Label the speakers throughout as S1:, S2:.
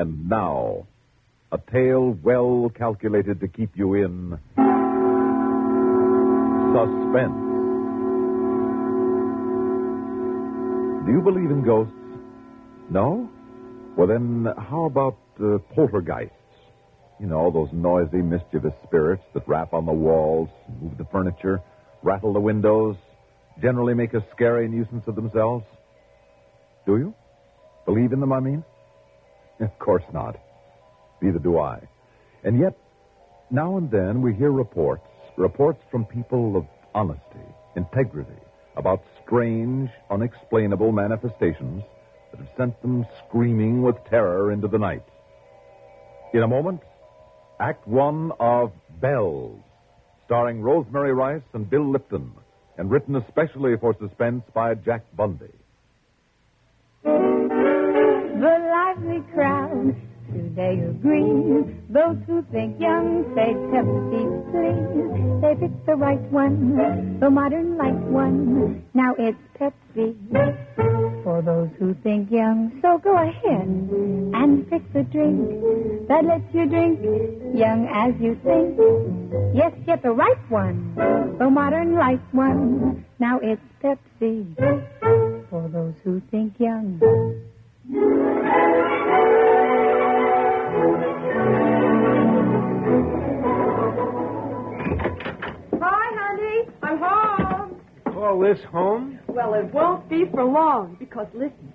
S1: And now, a tale well calculated to keep you in suspense. Do you believe in ghosts? No? Well, then, how about poltergeists? You know, those noisy, mischievous spirits that rap on the walls, move the furniture, rattle the windows, generally make a scary nuisance of themselves? Do you? Believe in them, I mean? Of course not. Neither do I. And yet, now and then we hear reports from people of honesty, integrity, about strange, unexplainable manifestations that have sent them screaming with terror into the night. In a moment, Act One of Bells, starring Rosemary Rice and Bill Lipton, and written especially for Suspense by Jack Bundy.
S2: The lively crowd today agree. Those who think young say Pepsi, please. They picked the right one, the modern light one. Now it's Pepsi. For those who think young, so go ahead and pick the drink that lets you drink young as you think. Yes, get the right one, the modern light one. Now it's Pepsi. For those who think young.
S3: Hi, honey. I'm home.
S4: Call this home?
S3: Well, it won't be for long, because listen,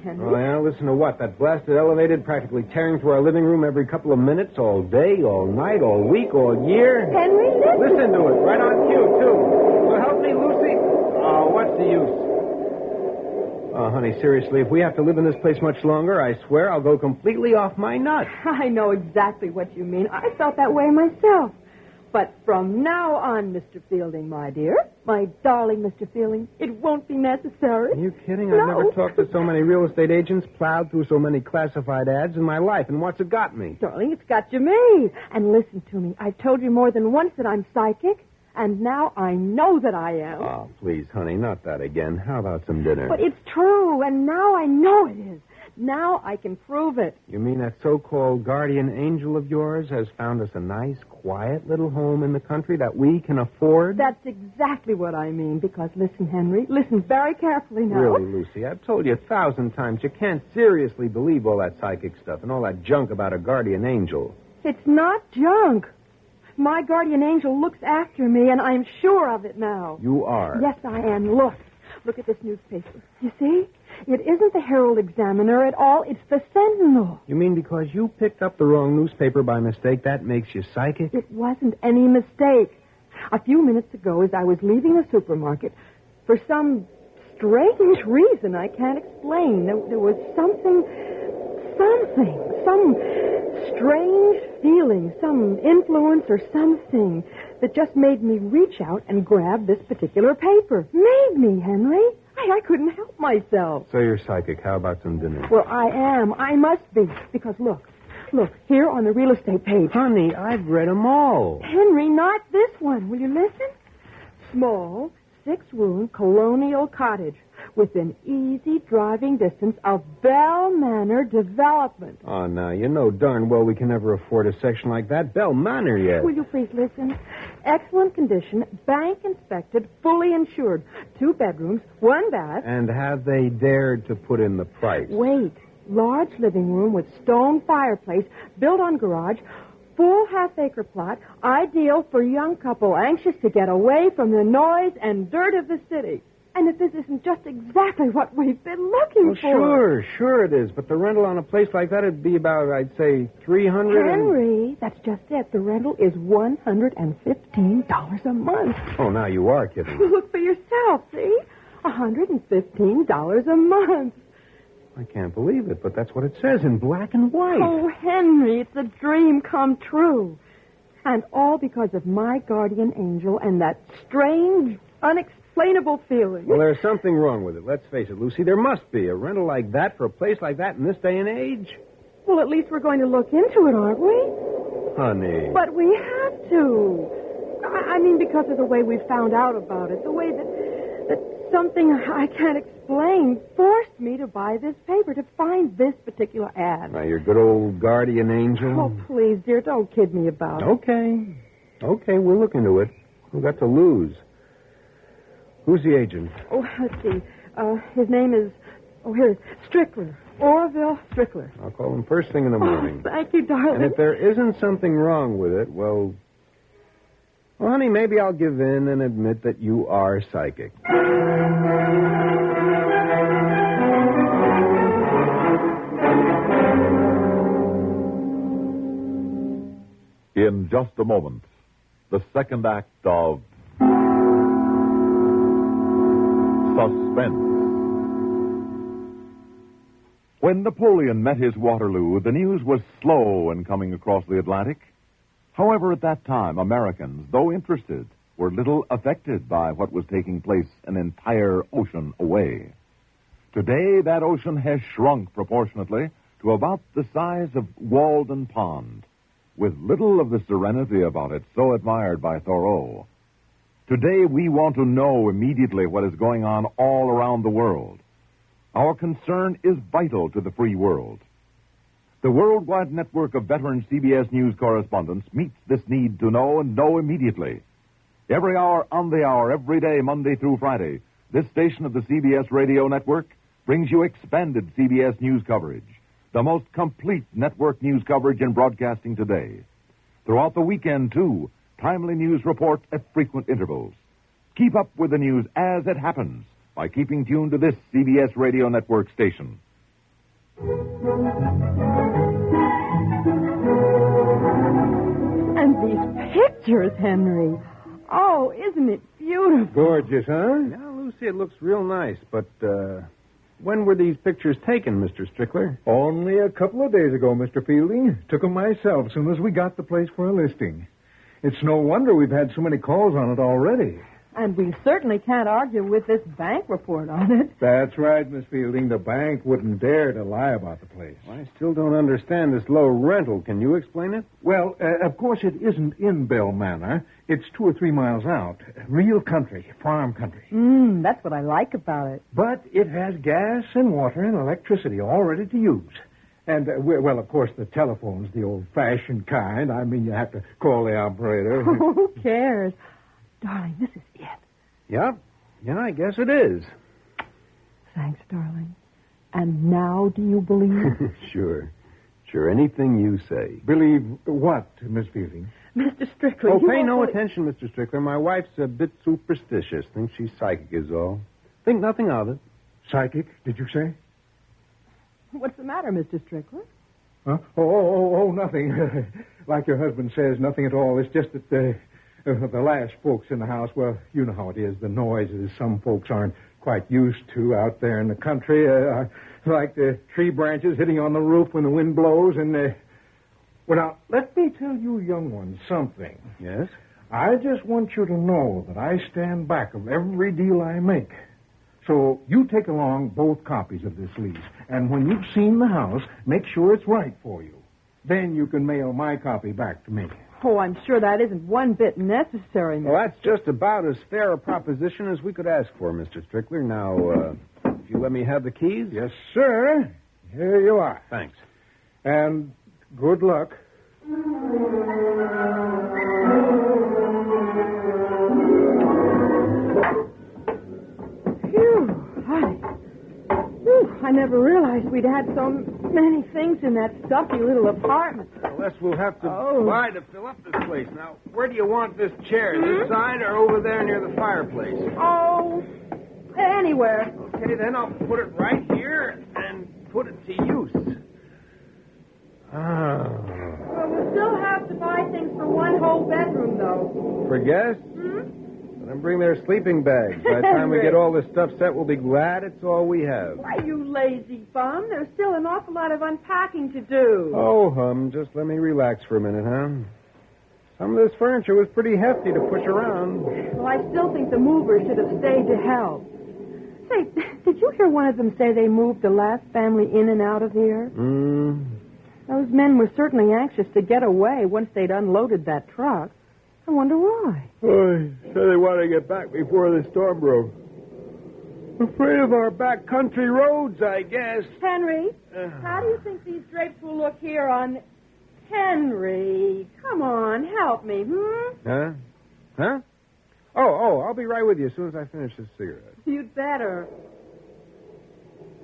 S3: Henry.
S4: Oh, yeah? Listen to what? That blasted elevator practically tearing through our living room every couple of minutes, all day, all night, all week, all year?
S3: Henry,
S4: Listen to it, right on cue, too. So help me, Lucy. Oh, what's the use? Oh, honey, seriously, if we have to live in this place much longer, I swear I'll go completely off my nut.
S3: I know exactly what you mean. I felt that way myself. But from now on, Mr. Fielding, my dear, my darling Mr. Fielding, it won't be necessary.
S4: Are you kidding?
S3: No.
S4: I've never talked to so many real estate agents, plowed through so many classified ads in my life, and what's it got me?
S3: Darling, it's got you me. And listen to me. I've told you more than once that I'm psychic, and now I know that I am.
S4: Oh, please, honey, not that again. How about some dinner?
S3: But it's true, and now I know it is. Now I can prove it.
S4: You mean that so-called guardian angel of yours has found us a nice, quiet little home in the country that we can afford?
S3: That's exactly what I mean, because listen, Henry, listen very carefully now.
S4: Really, Lucy, I've told you 1,000 times you can't seriously believe all that psychic stuff and all that junk about a guardian angel.
S3: It's not junk. My guardian angel looks after me, and I'm sure of it now.
S4: You are?
S3: Yes, I am. Look at this newspaper. You see? It isn't the Herald Examiner at all. It's the Sentinel.
S4: You mean because you picked up the wrong newspaper by mistake, that makes you psychic?
S3: It wasn't any mistake. A few minutes ago, as I was leaving the supermarket, for some strange reason I can't explain, there was some strange feeling, some influence or something that just made me reach out and grab this particular paper. Made me, Henry. I couldn't help myself.
S4: So you're psychic. How about some dinner?
S3: Well, I am. I must be. Because look, here on the real estate page.
S4: Honey, I've read them all.
S3: Henry, not this one. Will you listen? Small, 6-room colonial cottage within easy driving distance of Bell Manor Development.
S4: Oh, now, you know darn well we can never afford a section like that. Bell Manor, yet.
S3: Will you please listen? Excellent condition, bank inspected, fully insured. 2 bedrooms, 1 bath.
S4: And have they dared to put in the price?
S3: Wait. Large living room with stone fireplace, built on garage, full half-acre plot, ideal for young couple anxious to get away from the noise and dirt of the city. And if this isn't just exactly what we've been looking for.
S4: Sure it is. But the rental on a place like that would be about, I'd say, $300.
S3: Henry, that's just it. The rental is $115 a month.
S4: Oh, now you are kidding.
S3: Look for yourself, see? $115 a month.
S4: I can't believe it, but that's what it says in black and white.
S3: Oh, Henry, it's a dream come true. And all because of my guardian angel and that strange, unexplainable feeling.
S4: Well, there's something wrong with it. Let's face it, Lucy. There must be. A rental like that for a place like that in this day and age?
S3: Well, at least we're going to look into it, aren't we?
S4: Honey.
S3: But we have to. I mean, because of the way we found out about it, the way that something I can't explain forced me to buy this paper, to find this particular ad.
S4: Now, your good old guardian angel.
S3: Oh, please, dear, don't kid me about it.
S4: Okay, we'll look into it. We've got to lose. Who's the agent?
S3: Oh, let's see. His name is, here, Strickler. Orville Strickler.
S4: I'll call him first thing in the morning.
S3: Oh, thank you, darling.
S4: And if there isn't something wrong with it, well, honey, maybe I'll give in and admit that you are psychic.
S1: In just a moment, the second act of Suspense. When Napoleon met his Waterloo, the news was slow in coming across the Atlantic. However, at that time, Americans, though interested, were little affected by what was taking place an entire ocean away. Today, that ocean has shrunk proportionately to about the size of Walden Pond, with little of the serenity about it so admired by Thoreau. Today, we want to know immediately what is going on all around the world. Our concern is vital to the free world. The worldwide network of veteran CBS News correspondents meets this need to know and know immediately. Every hour on the hour, every day, Monday through Friday, this station of the CBS radio network brings you expanded CBS News coverage, the most complete network news coverage in broadcasting today. Throughout the weekend, too, timely news reports at frequent intervals. Keep up with the news as it happens by keeping tuned to this CBS radio network station.
S3: And these pictures, Henry. Oh, isn't it beautiful?
S4: Gorgeous, huh? Now, Lucy, it looks real nice, but, when were these pictures taken, Mr. Strickler?
S5: Only a couple of days ago, Mr. Fielding. Took 'em myself as soon as we got the place for a listing. It's no wonder we've had so many calls on it already.
S3: And we certainly can't argue with this bank report on it.
S5: That's right, Miss Fielding. The bank wouldn't dare to lie about the place.
S4: I still don't understand this low rental. Can you explain it?
S5: Well, of course it isn't in Bell Manor. It's 2 or 3 miles out. Real country, farm country.
S3: That's what I like about it.
S5: But it has gas and water and electricity all ready to use. And, well, of course, the telephone's the old-fashioned kind. I mean, you have to call the operator.
S3: Who cares? Darling, this is it.
S4: Yeah, I guess it is.
S3: Thanks, darling. And now do you believe?
S4: Sure, anything you say.
S5: Believe what, Miss Fielding?
S3: Mr. Strickler,
S4: Oh, pay no attention, Mr. Strickler. My wife's a bit superstitious. Thinks she's psychic is all. Think nothing of it.
S5: Psychic, did you say?
S3: What's the matter, Mr. Strickler?
S5: Huh? Oh, nothing. Like your husband says, nothing at all. It's just that the last folks in the house, well, you know how it is, the noises some folks aren't quite used to out there in the country, like the tree branches hitting on the roof when the wind blows, and, well, now, let me tell you young ones something.
S4: Yes?
S5: I just want you to know that I stand back of every deal I make. So you take along both copies of this lease, and when you've seen the house, make sure it's right for you. Then you can mail my copy back to me.
S3: Oh, I'm sure that isn't one bit necessary, Mr.
S4: Well, that's just about as fair a proposition as we could ask for, Mr. Strickler. Now, if you let me have the keys?
S5: Yes, sir. Here you are.
S4: Thanks.
S5: And good luck.
S3: Phew, honey. Whew, I never realized we'd had so many things in that stuffy little apartment.
S4: Unless we'll have to buy to fill up this place. Now, where do you want this chair? This side or over there near the fireplace?
S3: Oh, anywhere.
S4: Okay, then I'll put it right here and put it to use.
S3: Well, we'll still have to buy things for one whole bedroom, though.
S4: For guests? Let them bring their sleeping bags. By the time we get all this stuff set, we'll be glad it's all we have.
S3: Why, you lazy bum. There's still an awful lot of unpacking to do.
S4: Oh, just let me relax for a minute, huh? Some of this furniture was pretty hefty to push around.
S3: Well, I still think the movers should have stayed to help. Say, did you hear one of them say they moved the last family in and out of here? Those men were certainly anxious to get away once they'd unloaded that truck. I wonder why.
S4: Oh, so they want to get back before the storm broke. Afraid of our backcountry roads, I guess.
S3: Henry, how do you think these drapes will look here on... Henry, come on, help me,
S4: Huh? Huh? Oh, I'll be right with you as soon as I finish this cigarette.
S3: You'd better.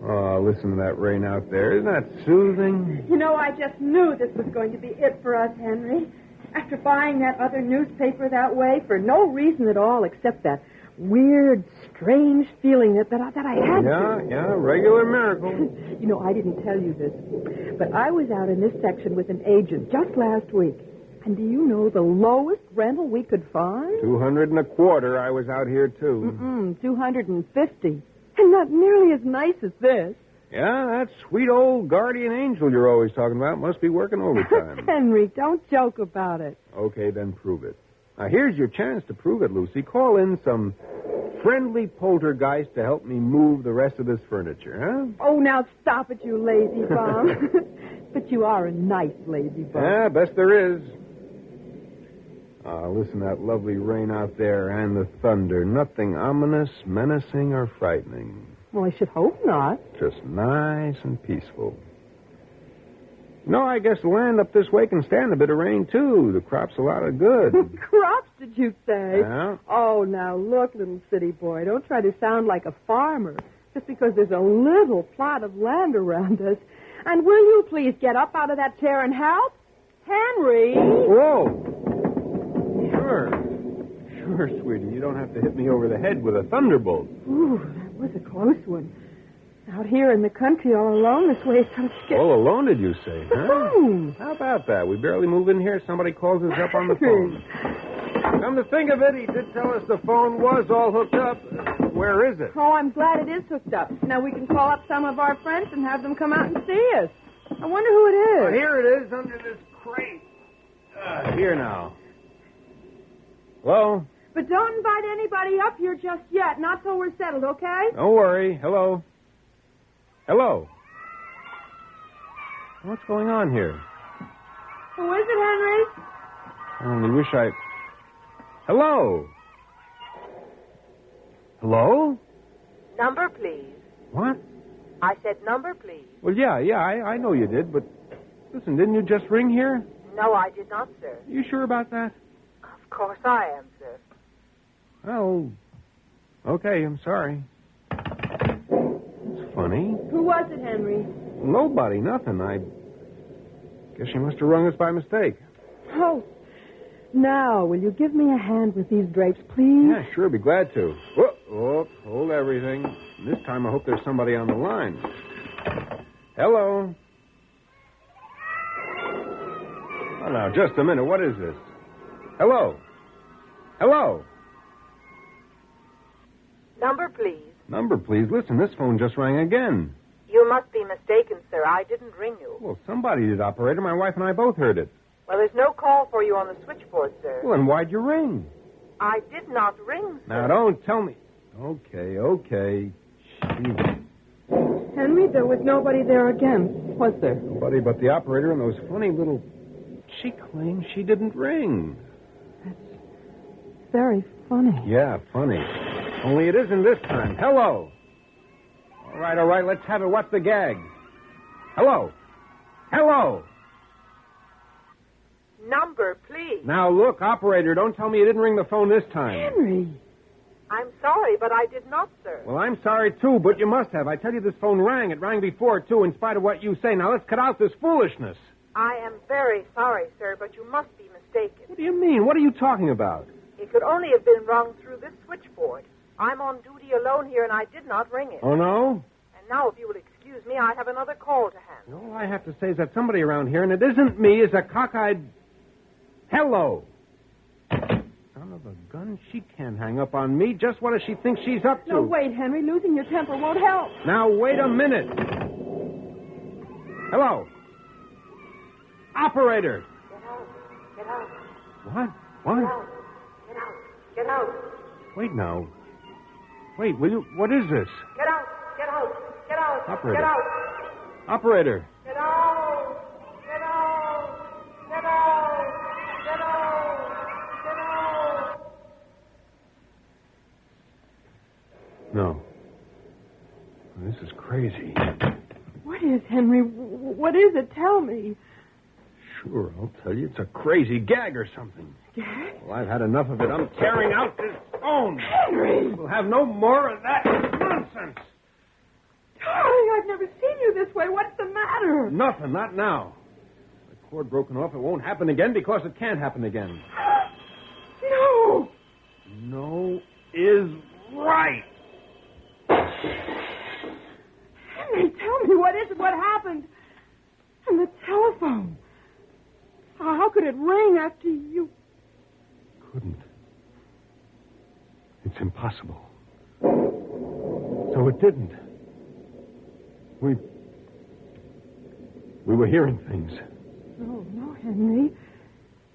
S4: Oh, listen to that rain out there. Isn't that soothing?
S3: You know, I just knew this was going to be it for us, Henry. After buying that other newspaper that way for no reason at all except that weird, strange feeling that I had to.
S4: Yeah, regular miracle.
S3: You know, I didn't tell you this, but I was out in this section with an agent just last week. And do you know the lowest rental we could find?
S4: $225. I was out here, too.
S3: $250. And not nearly as nice as this.
S4: Yeah, that sweet old guardian angel you're always talking about must be working overtime.
S3: Henry, don't joke about it.
S4: Okay, then prove it. Now, here's your chance to prove it, Lucy. Call in some friendly poltergeist to help me move the rest of this furniture, huh?
S3: Oh, now stop it, you lazy bum. But you are a nice lazy bum.
S4: Yeah, best there is. Listen to that lovely rain out there and the thunder. Nothing ominous, menacing, or frightening.
S3: Well, I should hope not.
S4: Just nice and peaceful. No, I guess the land up this way can stand a bit of rain, too. The crop's a lot of good.
S3: Crops, did you say?
S4: Yeah.
S3: Oh, now look, little city boy, don't try to sound like a farmer just because there's a little plot of land around us. And will you please get up out of that chair and help? Henry!
S4: Whoa! Sure, sweetie. You don't have to hit me over the head with a thunderbolt.
S3: Ooh, that was a close one. Out here in the country all alone this way is so scary.
S4: All alone, did you say,
S3: The
S4: huh?
S3: phone.
S4: How about that? We barely move in here. Somebody calls us up on the phone. Come to think of it, he did tell us the phone was all hooked up. Where is it?
S3: Oh, I'm glad it is hooked up. Now we can call up some of our friends and have them come out and see us. I wonder who it is.
S4: Oh, here it is, under this crate. Here now. Hello?
S3: But don't invite anybody up here just yet. Not till we're settled, okay?
S4: Don't worry. Hello? Hello? What's going on here?
S3: Who is it, Henry?
S4: I only wish I... Hello? Hello?
S6: Number, please.
S4: What?
S6: I said number, please.
S4: Well, yeah, I know you did, but... Listen, didn't you just ring here?
S6: No, I did not, sir.
S4: You sure about that?
S6: Of course I am, sir.
S4: Oh, okay, I'm sorry. It's funny.
S3: Who was it, Henry?
S4: Nobody, nothing. I guess you must have rung us by mistake.
S3: Oh, now, will you give me a hand with these drapes, please?
S4: Yeah, sure, be glad to. Whoop, hold everything. This time I hope there's somebody on the line. Hello? Oh, now, just a minute. What is this? Hello? Hello?
S6: Number, please.
S4: Number, please. Listen, this phone just rang again.
S6: You must be mistaken, sir. I didn't ring you.
S4: Well, somebody did, operator. My wife and I both heard it.
S6: Well, there's no call for you on the switchboard, sir.
S4: Well, then why'd you ring?
S6: I did not ring, sir.
S4: Now, don't tell me. Okay. Jeez.
S3: Henry, there was nobody there again, was there?
S4: Nobody but the operator and those funny little... She claims she didn't ring.
S3: That's very funny.
S4: Yeah, funny. Only it isn't this time. Hello. All right, let's have it. What's the gag? Hello.
S6: Number, please.
S4: Now, look, operator, don't tell me you didn't ring the phone this time.
S3: Henry.
S6: I'm sorry, but I did not, sir.
S4: Well, I'm sorry, too, but you must have. I tell you, this phone rang. It rang before, too, in spite of what you say. Now, let's cut out this foolishness.
S6: I am very sorry, sir, but you must be mistaken.
S4: What do you mean? What are you talking about?
S6: It could only have been rung through this switchboard. I'm on duty alone here, and I did not ring it.
S4: Oh, no?
S6: And now, if you will excuse me, I have another call to handle.
S4: All I have to say is that somebody around here, and it isn't me, is a cockeyed... Hello. Son of a gun, she can't hang up on me. Just what does she think she's up to?
S3: No, wait, Henry. Losing your temper won't help.
S4: Now, wait a minute. Hello. Operator.
S6: Get out.
S4: What?
S6: Get out.
S4: Wait now. Wait, will you... What is this?
S6: Get out.
S4: Operator.
S6: Get out.
S4: Operator.
S6: Get out.
S4: No. crazy.
S3: What is, Henry? What is it? Tell me.
S4: Sure, I'll tell you. It's a crazy gag or something.
S3: Gag?
S4: Well, I've had enough of it. I'm tearing out this phone.
S3: Henry!
S4: We'll have no more of that nonsense.
S3: Darling, I've never seen you this way. What's the matter?
S4: Nothing, not now. The cord broken off, it won't happen again because it can't happen again.
S3: No!
S4: No is right.
S3: Henry, tell me, what is it? What happened? And the telephone. How could it ring after you...
S4: Couldn't. It's impossible. So it didn't. We were hearing things.
S3: No, Henry.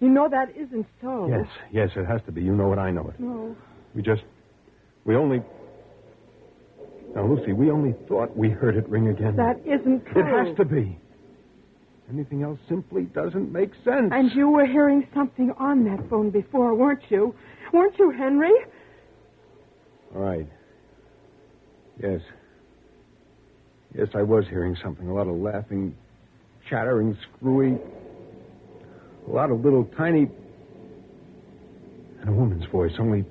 S3: You know that isn't so.
S4: Yes, it has to be. You know it, I know it.
S3: No.
S4: Now, Lucy, we only thought we heard it ring again.
S3: That isn't true.
S4: It has to be. Anything else simply doesn't make sense.
S3: And you were hearing something on that phone before, weren't you? Weren't you, Henry?
S4: All right. Yes. Yes, I was hearing something. A lot of laughing, chattering, screwy. A lot of little tiny... And a woman's voice, only...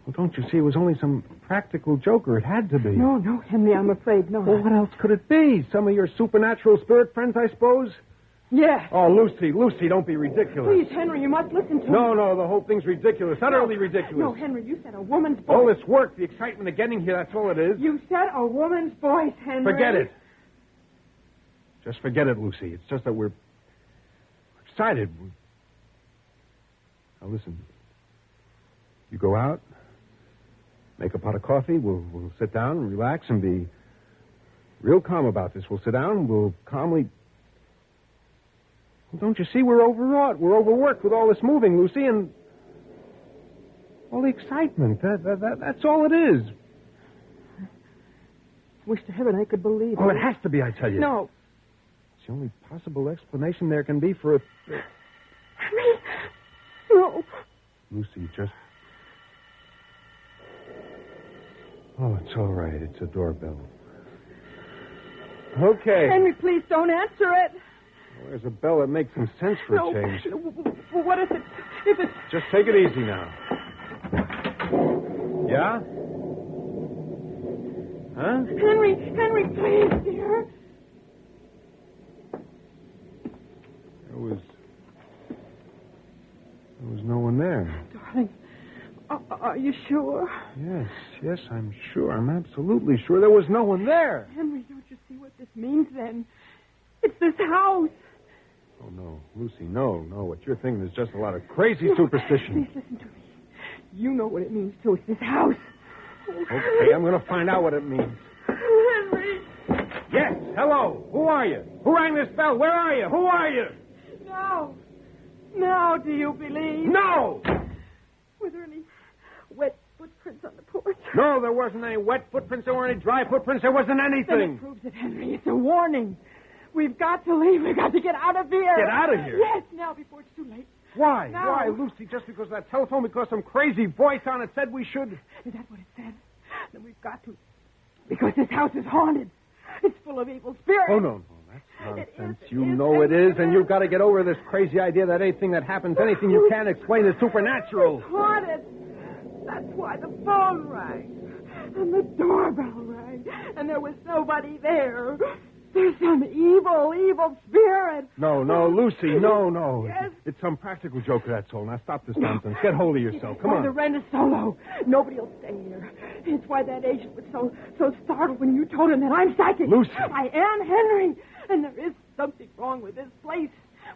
S4: Well, don't you see? It was only some practical joker. It had to be.
S3: No, Henry, I'm afraid not.
S4: Well, what else could it be? Some of your supernatural spirit friends, I suppose?
S3: Yes.
S4: Oh, Lucy, don't be ridiculous.
S3: Please, Henry, you must listen to me.
S4: No, the whole thing's ridiculous. Utterly ridiculous.
S3: No, Henry, you said a woman's voice.
S4: All this work, the excitement of getting here, that's all it is.
S3: You said a woman's voice, Henry.
S4: Forget it. Just forget it, Lucy. It's just that we're excited. Now, listen. You go out, make a pot of coffee. We'll sit down and relax and be real calm about this. We'll sit down. We'll calmly... Well, don't you see? We're overwrought. We're overworked with all this moving, Lucy, and all the excitement. That's all it is.
S3: Wish to heaven I could believe it.
S4: Oh, it has to be, I tell you.
S3: No.
S4: It's the only possible explanation there can be for it.
S3: Henry! No.
S4: Lucy, just... Oh, it's all right. It's a doorbell. Okay.
S3: Henry, please don't answer it.
S4: Well, there's a bell that makes some sense for a change.
S3: Well, what if it's...
S4: Just take it easy now. Yeah? Huh?
S3: Henry, please, dear.
S4: There was no one there.
S3: Darling, are you sure?
S4: Yes, I'm sure. I'm absolutely sure there was no one there.
S3: Henry, don't you see what this means then? It's this house.
S4: Oh, no. Lucy, no. What you're thinking is just a lot of crazy superstition.
S3: Please listen to me. You know what it means, too. It's this house.
S4: Okay, I'm going to find out what it means.
S3: Henry.
S4: Yes, hello. Who are you? Who rang this bell? Where are you? Who are you?
S3: Now, do you believe?
S4: No!
S3: Were there any wet footprints on the porch?
S4: No, there wasn't any wet footprints. There weren't any dry footprints. There wasn't
S3: Then
S4: anything.
S3: it proves it, Henry. It's a warning. We've got to leave. We've got to get out of here.
S4: Get out of here?
S3: Yes, now, before it's too late.
S4: Why?
S3: No.
S4: Why, Lucy? Just because of that telephone? Because some crazy voice on it said we should?
S3: Is that what it said? Then we've got to. Because this house is haunted. It's full of evil spirits.
S4: Oh, no. That's nonsense. You know it is, and you've got to get over this crazy idea that anything that happens, anything you can't explain is supernatural.
S3: It's haunted. That's why the phone rang. And the doorbell rang. And there was nobody there. There's some evil spirit.
S4: No, Lucy, no.
S3: Yes.
S4: It's some practical joke, that's all. Now stop this nonsense. Get hold of yourself. Come on.
S3: The rent is so low. Nobody will stay here. It's why that agent was so startled when you told him that I'm psychic.
S4: Lucy.
S3: I am Henry. And there is something wrong with this place.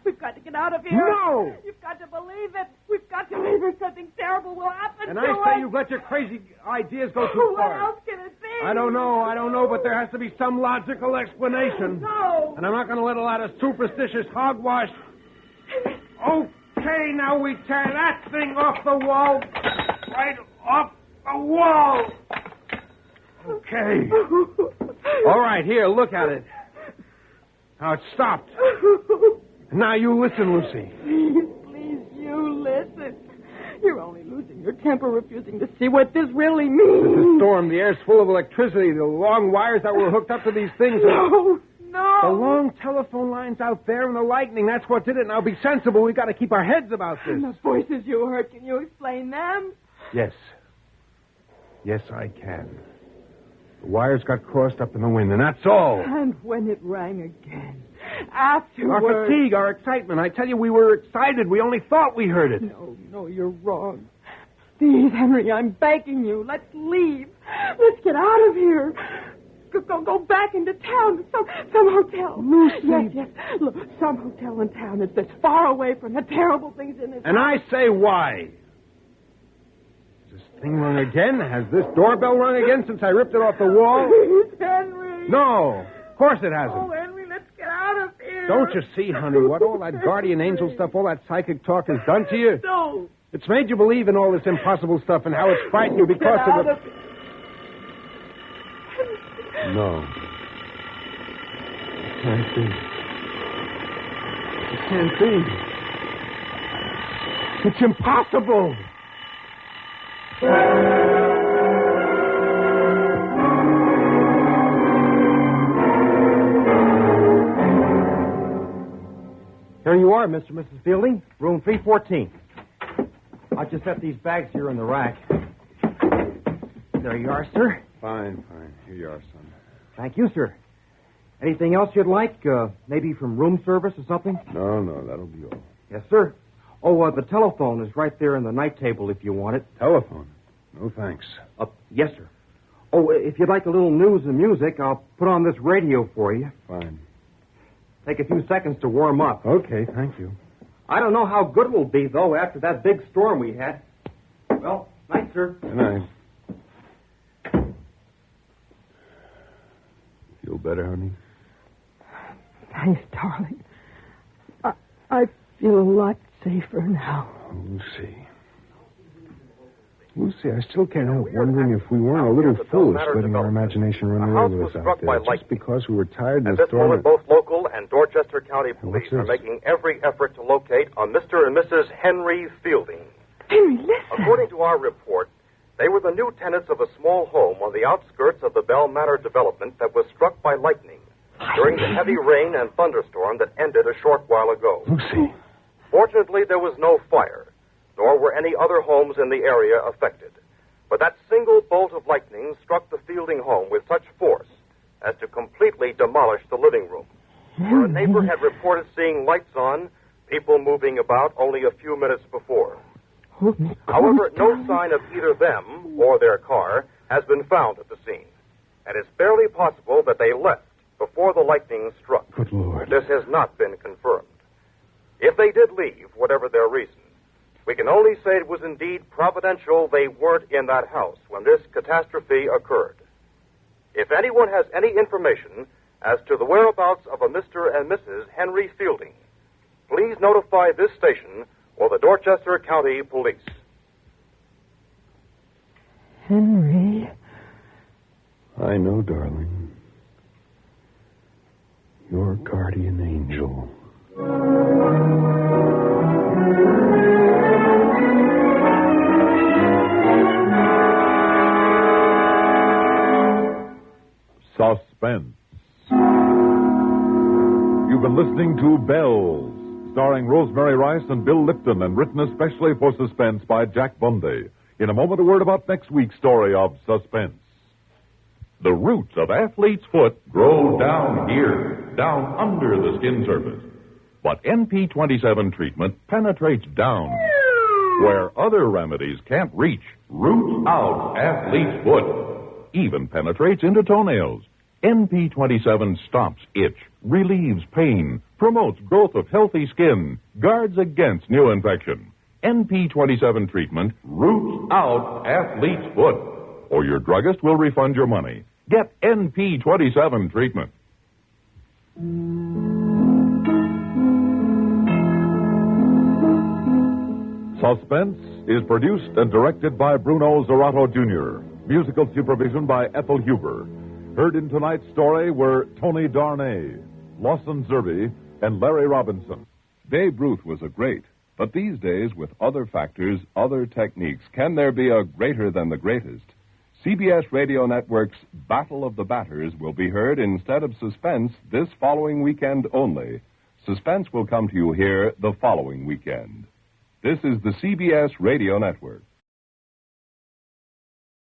S3: We've got to get out of here.
S4: No!
S3: You've got to believe it. We've got to leave or something terrible will happen
S4: And
S3: to
S4: I
S3: us.
S4: say you've let your crazy ideas go too
S3: What
S4: far.
S3: else can it be?
S4: I don't know, but there has to be some logical explanation.
S3: No.
S4: And I'm not going to let a lot of superstitious hogwash. Okay, now we tear that thing off the wall. Right off the wall. Okay. All right, here, look at it. Now it's stopped. Now you listen, Lucy.
S3: Please, you listen. You're only losing your temper, refusing to see what this really means.
S4: It's a storm. The air's full of electricity. The long wires that were hooked up to these things.
S3: No.
S4: The long telephone lines out there and the lightning. That's what did it. Now be sensible. We've got to keep our heads about this.
S3: And the voices you heard, can you explain them?
S4: Yes. Yes, I can. The wires got crossed up in the wind, and that's all.
S3: And when it rang again, afterwards...
S4: Our fatigue, our excitement. I tell you, we were excited. We only thought we heard it.
S3: No, you're wrong. Please, Henry, I'm begging you. Let's leave. Let's get out of here. Go back into town to some hotel.
S4: Lucy.
S3: Yes. Look, some hotel in town that's far away from the terrible things in this
S4: And
S3: house.
S4: I say why. Has this thing rung again? Has this doorbell rung again since I ripped it off the wall?
S3: Please, Henry.
S4: No, of course it hasn't.
S3: Oh, Henry, let's get out of here.
S4: Don't you see, honey, what all that guardian angel stuff, all that psychic talk has done to you?
S3: No.
S4: It's made you believe in all this impossible stuff and how it's frightened you because
S3: Get out
S4: of it.
S3: of here.
S4: No. It can't be. It can't be. It's impossible.
S7: Here you are, Mr. and Mrs. Fielding. Room 314. I just set these bags here in the rack. There you are, sir.
S4: Fine. Here you are, son.
S7: Thank you, sir. Anything else you'd like? Maybe from room service or something?
S4: No, that'll be all.
S7: Yes, sir. Oh, the telephone is right there in the night table if you want it.
S4: Telephone? No, thanks.
S7: Yes, sir. Oh, if you'd like a little news and music, I'll put on this radio for you.
S4: Fine.
S7: Take a few seconds to warm up.
S4: Okay, thank you.
S7: I don't know how good it will be, though, after that big storm we had. Well, night, sir.
S4: Good night. Feel better, honey?
S3: Thanks, darling. I feel a lot safer now.
S4: Lucy, I still can't help wondering if we weren't a little foolish letting our imagination run away with us out there. Just because we were tired
S8: At
S4: of the
S8: this moment,
S4: storm.
S8: both local and Dorchester County police
S4: What's
S8: are
S4: this?
S8: making every effort to locate a Mr. and Mrs. Henry Fielding.
S3: Henry, listen.
S8: According to our report, they were the new tenants of a small home on the outskirts of the Bell Manor development that was struck by lightning during the heavy rain and thunderstorm that ended a short while ago.
S4: Lucy.
S8: Fortunately, there was no fire, nor were any other homes in the area affected. But that single bolt of lightning struck the Fielding home with such force as to completely demolish the living room, where a neighbor had reported seeing lights on, people moving about only a few minutes before. However, no sign of either them or their car has been found at the scene, and it's barely possible that they left before the lightning struck.
S4: Good Lord.
S8: This has not been confirmed. If they did leave, whatever their reason, we can only say it was indeed providential they weren't in that house when this catastrophe occurred. If anyone has any information as to the whereabouts of a Mr. and Mrs. Henry Fielding, please notify this station or the Dorchester County Police.
S3: Henry.
S4: I know, darling. Your guardian angel.
S1: Suspense. You've been listening to Bells, starring Rosemary Rice and Bill Lipton, and written especially for Suspense by Jack Bundy. In a moment, a word about next week's story of Suspense. The roots of athlete's foot grow down here, down under the skin surface. But NP27 treatment penetrates down where other remedies can't reach. Roots out athlete's foot. Even penetrates into toenails. NP27 stops itch, relieves pain, promotes growth of healthy skin, guards against new infection. NP27 treatment roots out athlete's foot, or your druggist will refund your money. Get NP27 treatment. Suspense is produced and directed by Bruno Zerato Jr. Musical supervision by Ethel Huber. Heard in tonight's story were Tony Darnay, Lawson Zerby, and Larry Robinson.
S9: Babe Ruth was a great, But these days, with other factors, other techniques, can there be a greater than the greatest? CBS Radio Network's Battle of the Batters will be heard instead of Suspense this following weekend only. Suspense will come to you here the following weekend. This is the CBS Radio Network.